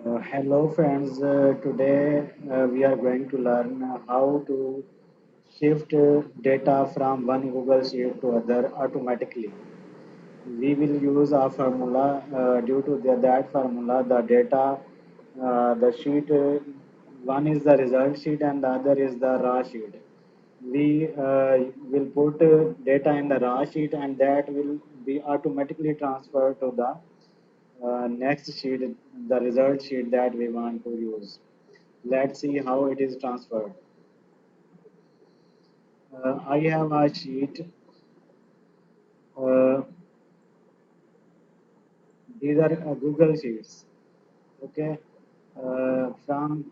Hello friends, today we are going to learn how to shift data from one Google Sheet to other automatically. We will use a formula. Due to that formula, the data, the sheet, one is the result sheet and the other is the raw sheet. We will put data in the raw sheet and that will be automatically transferred to the next sheet, the result sheet that we want to use. Let's see how it is transferred. I have a sheet. Uh, these are Google Sheets. Okay. From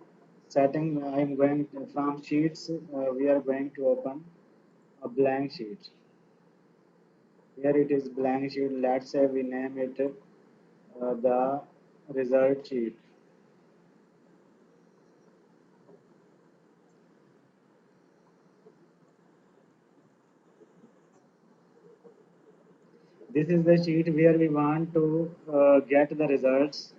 setting, I'm going from sheets. We are going to open a blank sheet. Here it is blank sheet. Let's say we name it the result sheet. This is the sheet where we want to get the results.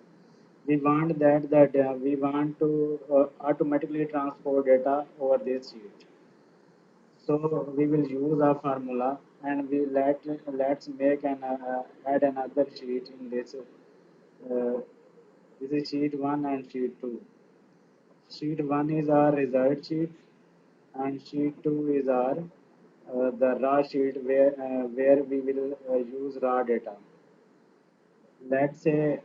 We want that we want to automatically transport data over this sheet. So we will use a formula and we let's make an add another sheet in this. This is sheet one and sheet two. Sheet one is our result sheet and sheet two is our the raw sheet where we will use raw data. Let's say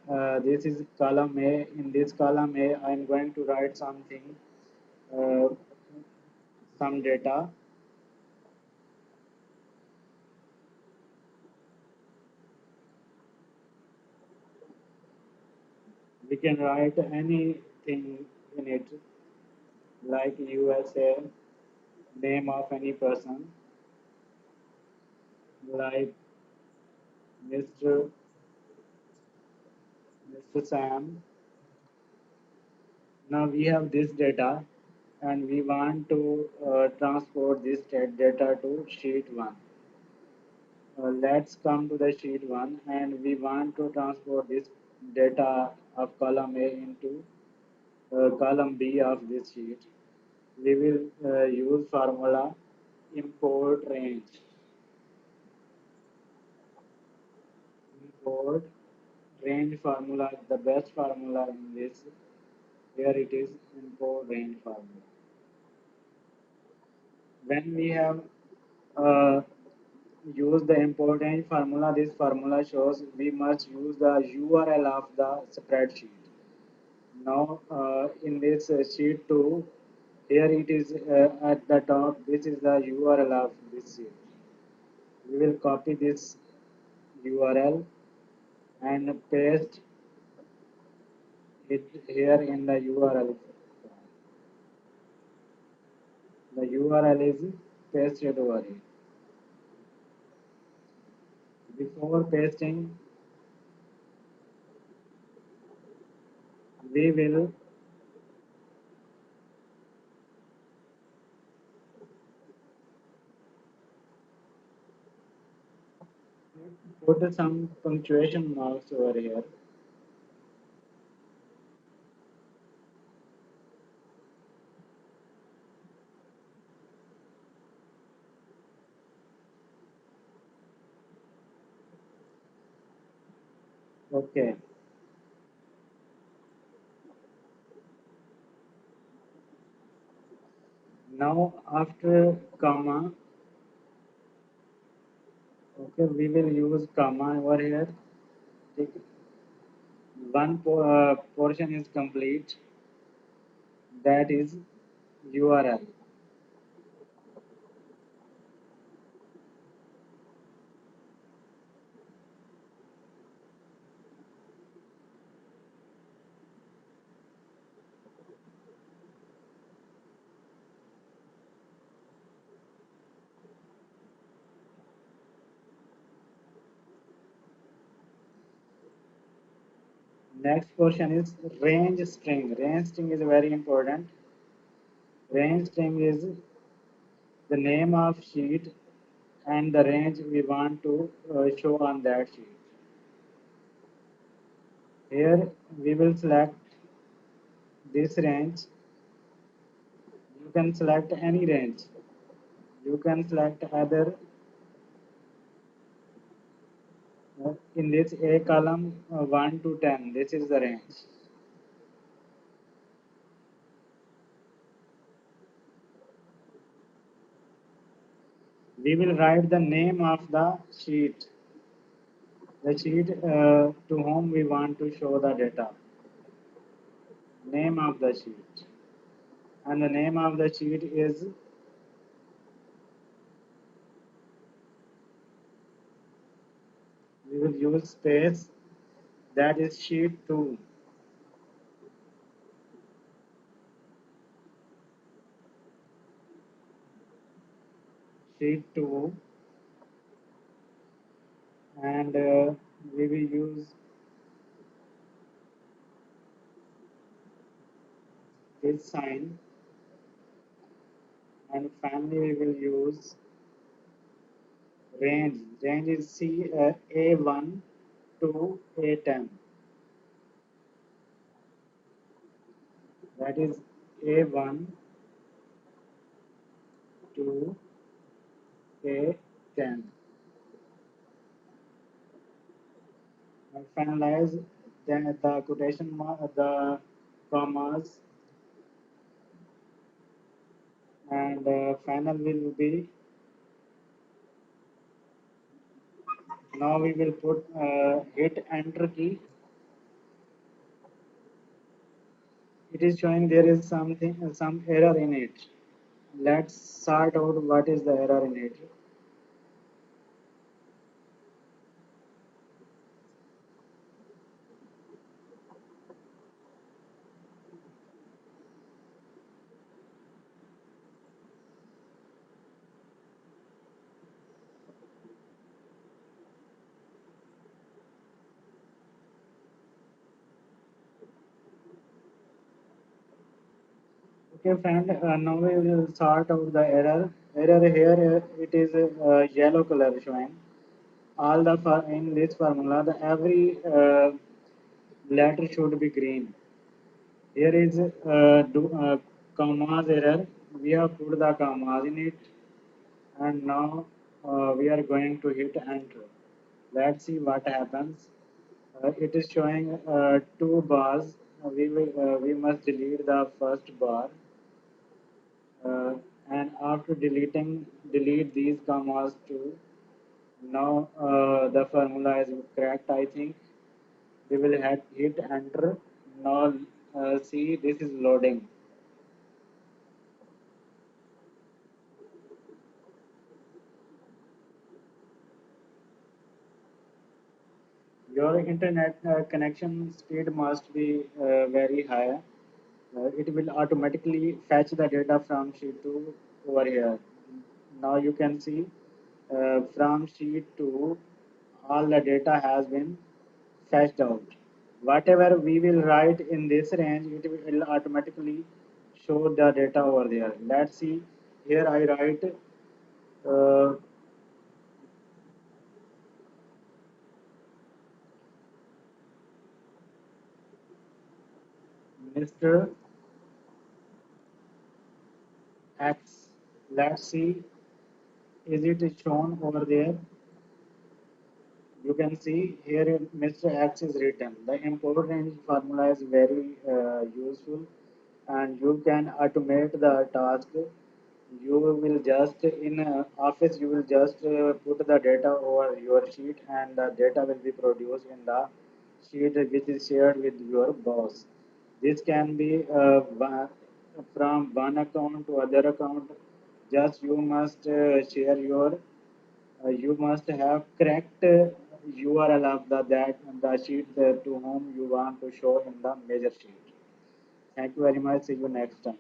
this is column A. In this column A, I'm going to write something, uh, some data. We can write anything in it, like USA, name of any person, like Mr. Mr. Sam. Now we have this data, and we want to transport this data to sheet one. Let's come to the sheet one and we want to transport this data of column A into column B of this sheet. We will use formula import range. Import range formula, the best formula in this, here it is import range formula. When we have uh, used the import range formula, this formula shows we must use the URL of the spreadsheet. Now in this sheet 2, here it is at the top, this is the URL of this sheet. We will copy this URL and paste it here in the URL. The URL is pasted over here. Before pasting, we will put some punctuation marks over here. Okay. Now after comma, okay, we will use comma over here. One portion is complete, that is URL. Next portion is range string. Range string is very important. Range string is the name of sheet and the range we want to show on that sheet. Here we will select this range, you can select any range. You can select either in this A column 1 to 10. This is the range. We will write the name of the sheet to whom we want to show the data, name of the sheet. And the name of the sheet is, we will use space, that is sheet 2. Sheet 2, and we will use this sign, and finally we will use range. Range is A1 to A10. That is A1 to A10. And finalize then the quotation mark, the commas, and final will be, now we will put hit enter key. It is showing there is some error in it. Let's sort out what is the error in it. Okay, friend. Now we will sort out the error. Error here, it is yellow color showing. All the in this formula, the every letter should be green. Here is commas error. We have put the commas in it, and now we are going to hit enter. Let's see what happens. It is showing two bars. We must delete the first bar, uh, and after delete these commas too. Now the formula is correct. I think we will hit enter. Now see, this is loading. Your internet connection speed must be very high. It will automatically fetch the data from sheet 2 over here. Now you can see from sheet 2 all the data has been fetched out. Whatever we will write in this range, it will automatically show the data over there. Let's see, here I write uh, Mr. X. Let's see, is it shown over there? You can see here Mr. X is written. The import range formula is very useful, and you can automate the task. You will just in office, you will just put the data over your sheet, and the data will be produced in the sheet which is shared with your boss. This can be from one account to other account. Just you must share your you must have correct URL of the sheet to whom you want to show in the major sheet. Thank you very much. See you next time.